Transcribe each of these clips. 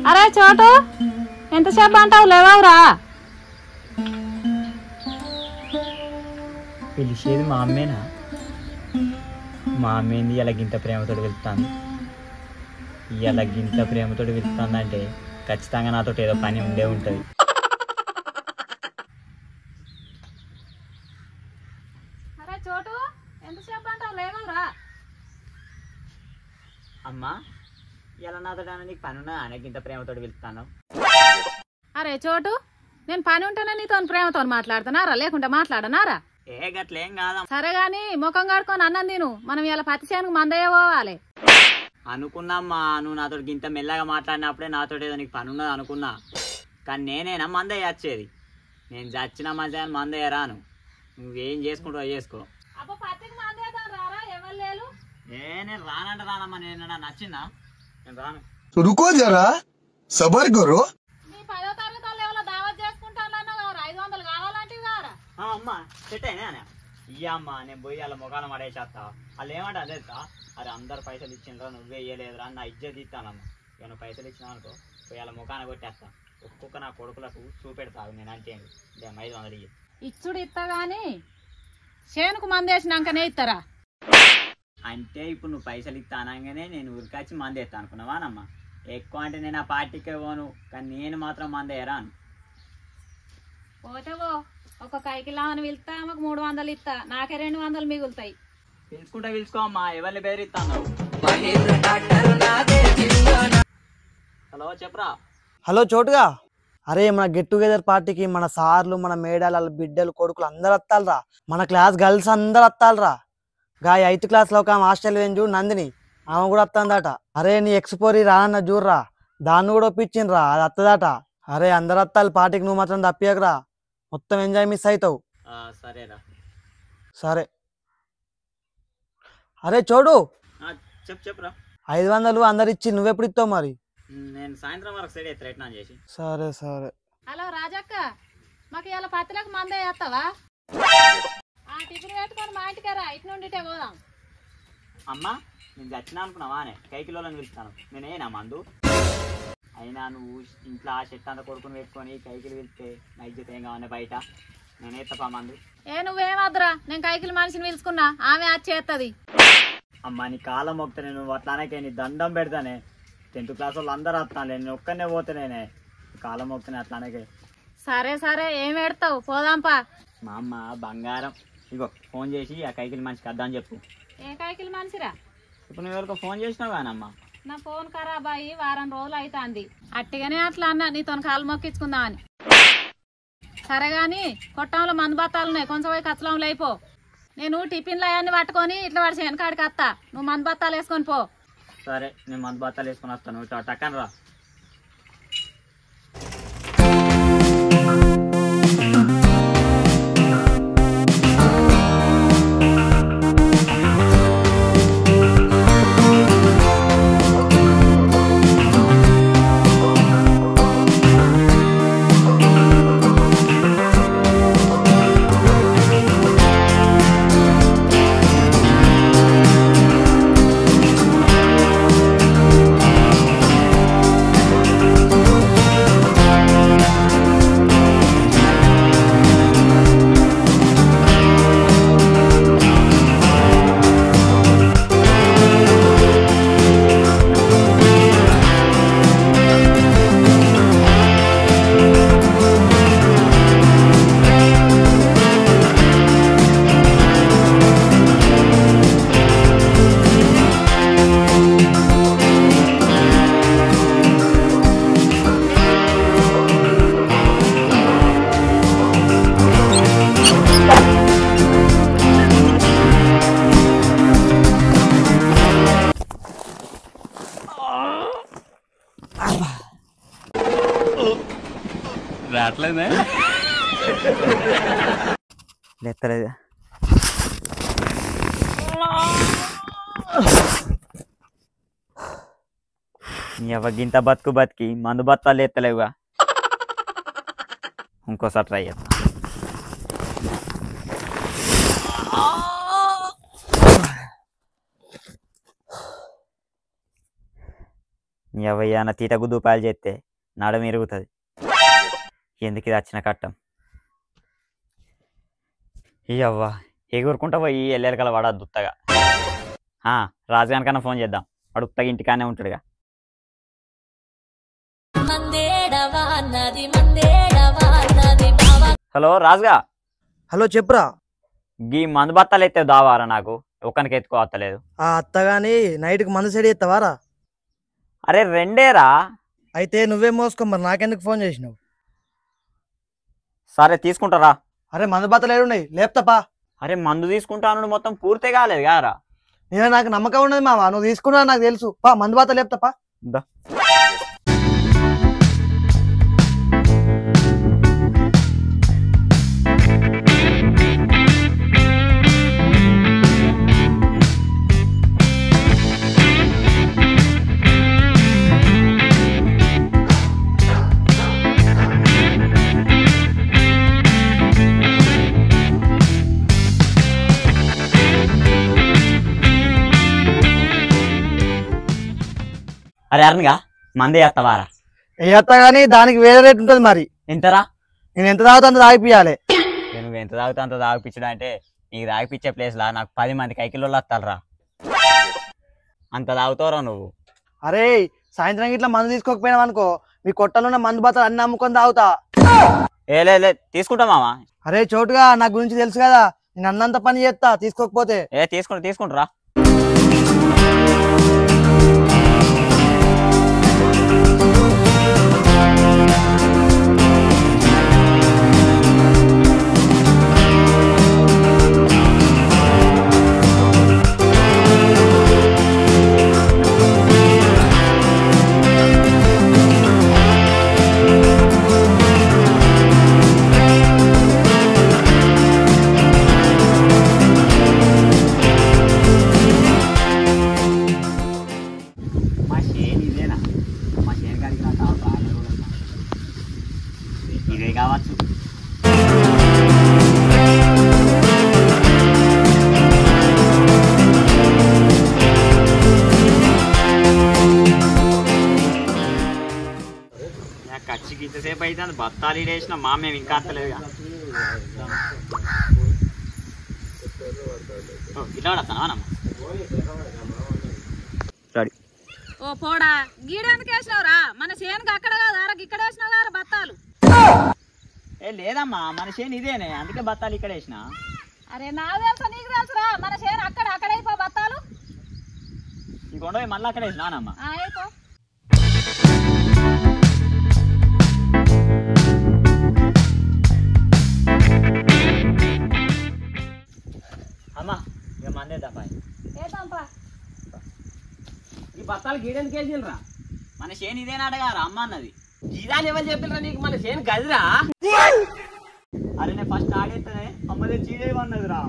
అరే చోటు ఎంతసేపు అంటావు లేవవురా? పిలిచేది మా అమ్మేనా? మా అమ్మేంది ఇలా గింత ప్రేమతో వెళ్తాను. ఇలా గింత ప్రేమతో వెళ్తుందంటే ఖచ్చితంగా నాతో ఏదో పని ఉండే ఉంటుంది. అరే చోటు ఎంతసేపు అంటావు లేవవురా? అమ్మా ఇలా నాతో నీకు పని ఉన్నా అనేక ఇంత ప్రేమతో వెళ్తాను. అరే చోటు నేను పని ఉంటేనే నీతో ప్రేమతో మాట్లాడుతున్నారా లేకుంటే మాట్లాడనారా? ఏ గట్లేం కాదమ్మా. సరే గాని ముఖం కడుకొని అన్నం తిను. మనం ఇలా పత్తి చేనుకు మందయ్య పోవాలి. అనుకున్నామ్మా, నువ్వు నాతో ఇంత మెల్లగా మాట్లాడినప్పుడే నాతో ఏదో నీకు పని ఉన్నది అనుకున్నా. కానీ నేనేనా మందయ్య వచ్చేది? నేను చచ్చిన మంచి మందయ్య రాను. నువ్వేం చేసుకుంటావు చేసుకో. నేను రానంటే రానమ్మా. నేను నచ్చిందా? నేను రాను. रुको जरा सबर करो. అమ్మా సెట్ అయినా ఇయ్యమ్మా, నేను పోయి వాళ్ళ ముఖాలు మడేసేస్తా. వాళ్ళు ఏమంటా తెలుసా? అరే అందరు పైసలు ఇచ్చిండ్రా నువ్వే ఇయ్యలేదురా అని నా ఇజ్జత్ ఇస్తానమ్మా. ఇక నువ్వు పైసలు ఇచ్చినావు అనుకో పోయి వాళ్ళ ముఖాన్ని కొట్టేస్తా. ఒక్కొక్క నా కొడుకులకు చూపెడతావు. నేను అంటే 500 ఇయ్యి. ఇచ్చుడు ఇస్తా గాని చేనుకు మందేసినాకనే ఇస్తారా? అంటే ఇప్పుడు నువ్వు పైసలు ఇస్తా అనగానే నేను ఉరికొచ్చి మందేస్తా అనుకున్నావానమ్మా. ఎక్కువ అంటే నేను ఆ పార్టీకే పోను, కానీ నేను మాత్రం మందేయరాను. పోతే పో, ఒక కైకిలామని పిలుస్తా, ఆమెకు 300 ఇస్తా, నాకే 200 మిగులుతాయి. పిలుచుకుంటా పిలుచుకోమ్మా, ఎవరిని బెదిరిస్తాను? హలో చెప్పరా. హలో చోటుగా, అరే మన గెట్ టుగెదర్ పార్టీకి మన సార్లు మన మేడాల బిడ్డలు కొడుకులు అందరు వస్తాలరా. మన క్లాస్ గర్ల్స్ అందరు వస్తాలరా. గా 8th క్లాస్లో ఒక ఆమె హాస్టల్ వేంజు నందిని, ఆమె కూడా వస్తుందట. అరే నీ ఎక్స్పోరీ రానన్న చూడరా, దాన్ని కూడా ఒప్పించిండ్రా, అది వస్తుందట. అరే అందరు వస్తాలి పార్టీకి, నువ్వు మాత్రం తప్పియకరా, మొత్తం ఎంజాయ్ మిస్ అవుతావు. సరేరా. సరే. అరే చోటు చెప్పురా. 500 అందరు ఇచ్చి నువ్వెప్పుడు ఇస్తావు మరి? నేను సాయంత్రం వరకు సైడ్ ప్రయత్నం చేసి. సరే సరే. హలో రాజక్క, మాకు ఇలా పత్తిలకు మందే వేస్తావా? ఆ టిఫిన్ పెట్టుకొని మా ఇంటికి రా, ఇటు నుండి పోదాం. అమ్మా నేను చచ్చినా అనుకున్నావానే, కైకిలోని పిలుస్తాను. నేనేనా మందు? అయినా నువ్వు ఇంట్లో ఆ చెట్టు అంతా కొడుకుని పెట్టుకొని కైకిలు వెళ్తే నా ఇజ్జత ఏం కావాలి బయట? నేనే తప్ప మందు. నువ్వేమద్దురా, నేను కైకిలు మనిషిని పిలుచుకున్నా, ఆమె అది చేస్తుంది. అమ్మా నీ కాలం మొక్తానే, నువ్వు అట్లానే నీ దండం పెడతానే. 10th క్లాస్ వాళ్ళు అందరూ వస్తాను, నేను ఒక్కనే పోతేనే కాలం మొక్తానే అట్లానే. సరే సరే, ఏం పెడతావు, పోదాంపా. మా అమ్మ బంగారం. ఇగో ఫోన్ చేసి ఆ కైకిలి మనిషికి వద్దామని చెప్పు. ఏ కైకిలు మనిషిరా? ఇప్పుడు నువ్వు ఎవరికో ఫోన్ చేసినావు కానమ్మా. నా ఫోన్ ఖరాబ్ అయ్యి వారం రోజులు అవుతుంది. అట్టిగానే అట్లా అన్న నీతో కాలు మొక్కించుకుందామని. సరే గాని కొట్టంలో మందు బత్తాలున్నాయి, కొంచెం పోయి కచ్చలంలో అయిపో. నేను టిఫిన్లు అవన్నీ పట్టుకొని ఇట్లా వాడి వెనకాడికి వస్తా, నువ్వు మందు బత్తాలు వేసుకొని పో. సరే నేను మందు బత్తాలు వేసుకొని వస్తాను, ఇట్లా టక్కన రా. రావట్లేదే లేస్తలేదు. నీ గింత బతుకు బతికి మందు బత్తాలు ఎత్తలేవుగా. ఇంకోసారి ట్రై చేస్తా. ఎవయ్యాన తీట గుద్దుపాయలు చేస్తే నడుము ఇరుగుతుంది. ఎందుకు ఇది వచ్చిన కట్టం? ఇవ్వ ఎగురుకుంటా పోయి ఎల్లెరకల వాడద్దు ఉత్తగా. రాజుగానికన్నా ఫోన్ చేద్దాం, వాడు ఉత్తగా ఇంటికానే ఉంటాడుగా. హలో రాజుగా. హలో చెప్పురా. గీ మందు బత్తాలు ఎత్తే దావారా, నాకు ఒక్కనికి ఎత్తుకోవత్తలేదు. ఆ అత్తగాని నైట్కి మందు సెడి ఎత్తావారా? అరే రెండేరా. అయితే నువ్వే మోసుకో, మరి నాకెందుకు ఫోన్ చేసినావు? సరే తీసుకుంటారా. అరే మందు బత్తలు ఏడున్నాయి, లేపుతాపా. అరే మందు తీసుకుంటాను మొత్తం పూర్తి కాలేదు కారా. నేను నాకు నమ్మకం ఉన్నది మావా, నువ్వు తీసుకున్నా నాకు తెలుసు. పా మందు బత్తలు లేపుతాపా. అరే అరణ్గా మందే చేస్తావారా? వేస్తా గానీ దానికి వేరే రేట్ ఉంటుంది. మరి ఎంతరా? నేను ఎంత తాగుతా అంత తాగిపియాలి. నువ్వు ఎంత తాగుతా అంత తాగిపించడం అంటే నీకు తాగిపించే ప్లేస్లా నాకు 10 మంది కైకిలోళ్ళు వస్తారా. అంత తాగుతావురా నువ్వు? అరే సాయంత్రం ఇట్లా మందు తీసుకోకపోయినావు అనుకో, మీ కొట్టలో మందు బత్తలు అన్ని అమ్ముకొని తాగుతా. లే తీసుకుంటా మామా. అరే చోటుగా నా గురించి తెలుసు కదా, నేను అన్నంత పని చేస్తా తీసుకోకపోతే. తీసుకుంటారా. ఇదే కావచ్చు. కచ్చికి ఇంతసేపు అయితే అది బత్తాలు వేసిన మా మేము ఇంకా అత్తలేదుగా. ఇట్లా వస్తానమ్మా. రెడీ. ఓ పోడా గీడెందుకు వేసినావురా? మన చేనుకి అక్కడ కాదు ఇక్కడ వేసినావు కదా బత్తాలు. లేదమ్మా మన చేను ఇదేనే, అందుకే బత్తాలు ఇక్కడ వేసిన. అరే నాకు తెలుసా నీకు తెలుసురా, మన చేను అక్కడ అయిపో బత్తాలు. ఈ కొండ మళ్ళీ అక్కడ వేసినానమ్మా. అయిపో. అమ్మా ఇక మందేద్దాపా. ఈ బత్తాలు గీడెందుకు వేసిరా? మన చేను ఇదేనా అడగారా అమ్మ అన్నది. గీదాలు ఎవరు చెప్పినరా నీకు? మన చేను గదిరా. అరే నేను ఫస్ట్ ఆడేస్తానే అమ్మదే చీడేమన్నదిరా.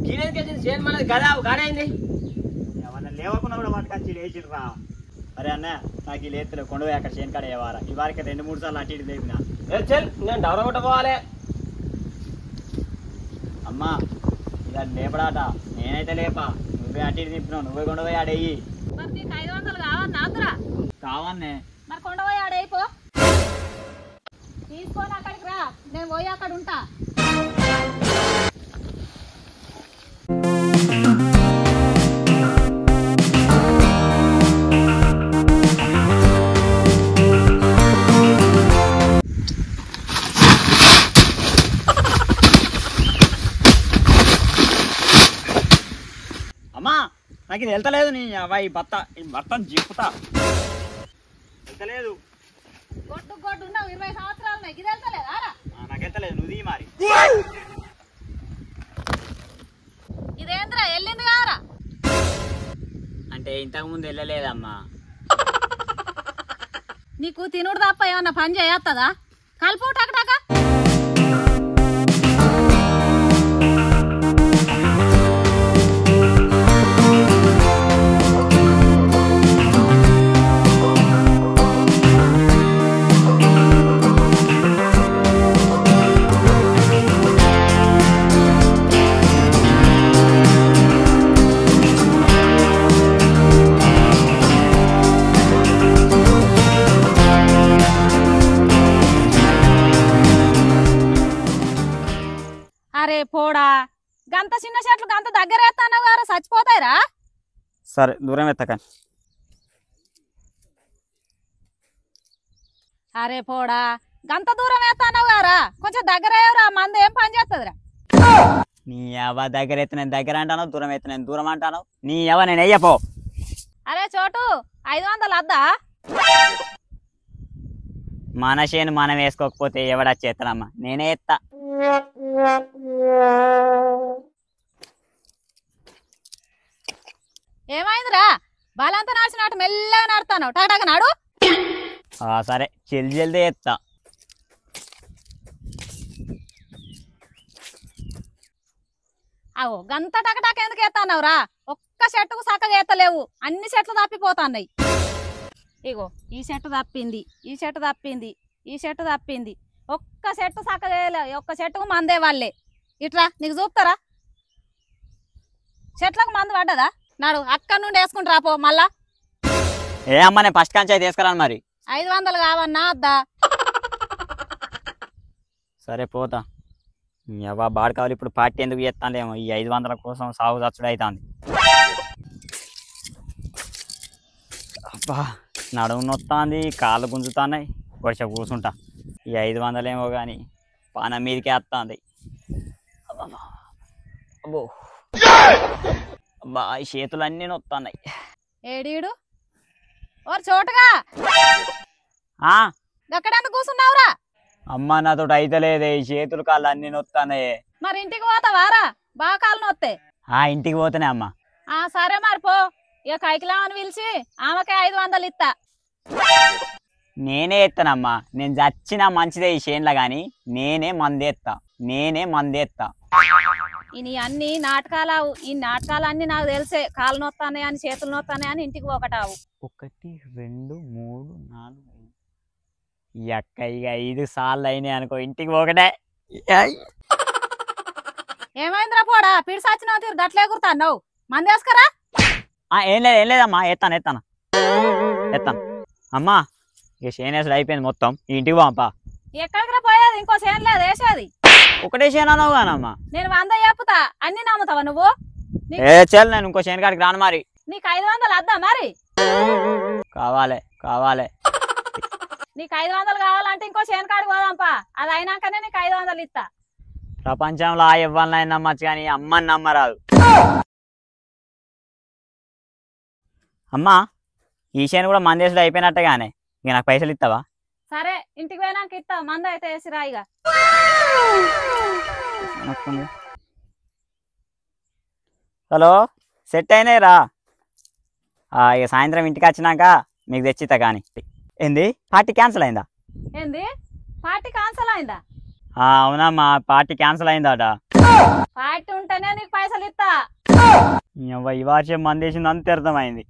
గీడెందుకు వేసింది? చేను మనది గదా గాడైంది. ఏమన్నా లేవకుండా కూడా పట్టుకొచ్చి లేచిర్రా. అరే అన్న నాకు ఈ లేతులే కొండపోయి అక్కడ చేను కాడ వేవారా. ఈ వారికి 2-3 సార్లు అటు ఇటు లేపినా. నేను డెవలప్ కొట్టపోవాలి. అమ్మా ఇక లేపడాట నేనైతే లేపా, నువ్వే అటు ఇటు తిప్పినావు. నువ్వే కొండపోయి ఆడేయి. మరి నీకు 500 కావాలి నాకురా. కావన్నే మరి కొండపోయి ఆడైపో. తీసుకొని అక్కడికి రా, నేను పోయి అక్కడ ఉంటా. అమ్మా నాకు ఇది వెళ్తలేదు. నీ ఈ భర్తను జిప్పుతా. వెళ్తలేదు. గొడ్డు ఉన్నావు 20 సంవత్సరాలు ఇది వెళ్తలేదా? నాకు వెళ్తలేదు. నువ్వు మరి ఇదేంద్రా వెళ్ళింది కారా? అంటే ఇంతకు ముందు వెళ్ళలేదమ్మా. నీకు తినుడు తప్ప ఏమన్నా పని చేయొస్తుందా? కలుపు టకటక. అరే పోడా, గంత చిన్న చెట్లు గంత దగ్గర ఎత్తానవు గారా, చచ్చిపోతాయిరా. సరే దూరం ఎత్తకండి. అరే పోడా, గంత దూరం ఎత్తానవు గారా, కొంచెం దగ్గర అయ్యవరా, మంది ఏం పని చేస్తుందిరా. నీ ఎవ దగ్గర ఎత్త నేను దగ్గర అంటాను, దూరం ఎత్త నేను దూరం అంటాను. నీ ఎవ నేను వెయ్యపో. అరే చోటు 500 అద్దా. మన చేను మనం వేసుకోకపోతే ఎవడచ్చి ఎత్తనమ్మా, నేనే ఎత్తా. ఏమైందిరా, బాలంతా నడిచినట్టు మెల్లగా నడతాను, టగటగ నాడు. సరే జల్ది జల్దీ ఎత్తా. అవో గంత టకటక ఎందుకు ఎత్తానవురా, ఒక్క చెట్టుకు చక్కగా ఎత్తలేవు, అన్ని చెట్లు తప్పిపోతాన్నాయి. ఇగో ఈ చెట్టు తప్పింది, ఈ చెట్టు తప్పింది, ఈ చెట్టు తప్పింది, ఒక్క చెట్టు చక్కగా వేయలే, ఒక్క చెట్టుకు మందే వాళ్ళే. ఇట్రా నీకు చూపుతారా, చెట్లకు మందు పడ్డదా. నాడు అక్కడి నుండి వేసుకుంటారా పో. మళ్ళా ఏ అమ్మ నేను ఫస్ట్ కాంచి అయితే తీసుకురాను మరి. 500 కావన్నా అద్దా. సరే పోతా. ఎవ బాడు కావాలి ఇప్పుడు, పార్టీ ఎందుకు చేస్తానేమో, ఈ 500 కోసం సాగు చచ్చుడు అవుతుంది. అబ్బా నడుము నొత్తాంది, కాళ్ళు గుంజుతున్నాయి, కొంచెం కూర్చుంటా. ఈ 500 ఏమో కానీ పానం మీదకే వస్తుంది. అబ్బో అబ్బా ఈ చేతులు అన్నీ నొత్తున్నాయి. ఏడీడు ఓర్ చోటుగా ఆ ఎక్కడెందుకు కూర్చున్నావురా. అమ్మ నాతో అయితలేదే, ఈ చేతులు కాళ్ళు అన్నీ నొత్తున్నాయి. మరి ఇంటికి పోతావారా, బాగా కాళ్ళు నొత్తే. ఇంటికి పోతేనే అమ్మ. సరే మరి పో, ఇక కైకిలామని పిలిచి ఆమెకే 500 ఇస్తా. నేనే ఎత్తానమ్మా, నేను చచ్చినా మంచిదే ఈ చేనులో గాని, నేనే మందేత్తా, నేనే మందేత్తా. ఇని అన్ని నాటకాలు, ఈ నాటకాలన్నీ నాకు తెలిసే. కాళ్ళు నొత్తానే అని, చేతులు నొత్తానే అని ఇంటికి ఒకటావు. 1 2 3 4 ఈ అక్క ఇక 5 సార్లు అయినాయి అనుకో, ఇంటికి ఒకటే. ఏమైందిరా పోడా, పిడిసొచ్చినావు తీరు గట్లే ఎగురుతాన్నావు, మంది వేసుకరా. ఏం లేదమ్మా, ఎత్తాను అమ్మా. ఇక చేనేసుడు అయిపోయింది మొత్తం, ఇంటికి పంపా. ఎక్కడికి పోయేది, ఇంకో చేను లేదు వేసేది. ఒకటే చేను అన్నావు కానమ్మా. నేను 100 చెప్పుతా, అన్ని నమ్ముతావా నువ్వు. చాలు నేను ఇంకో చేను కాడికి రాను మరి. నీకు 500 అద్దా మరి. కావాలి నీకు 500 కావాలంటే ఇంకో చేను కాడికి పోదాంపా, అది అయినాకనే నీకు 500 ఇస్తా. ప్రపంచంలో ఇవ్వాలని నమ్మచ్చు కానీ అమ్మని నమ్మరాదు. అమ్మా ఈ చేను కూడా మందేసుడు అయిపోయినట్టుగానే, ఇక నాకు పైసలు ఇస్తావా. సరే ఇంటికి పోయినాక ఇస్తా, మంద అయితే వేసిరా. ఇక హలో సెట్ అయినాయి రా. ఇక సాయంత్రం ఇంటికి వచ్చినాక మీకు తెచ్చిస్తా. కానీ ఏంది పార్టీ క్యాన్సిల్ అయిందా. ఏంది పార్టీ క్యాన్సల్ అయిందా. అవునమ్మా పార్టీ క్యాన్సిల్ అయిందట. పార్టీ ఉంటేనే నీకు పైసలు ఇస్తా. ఈ వర్షం మందేసింది అంత అర్థమైంది.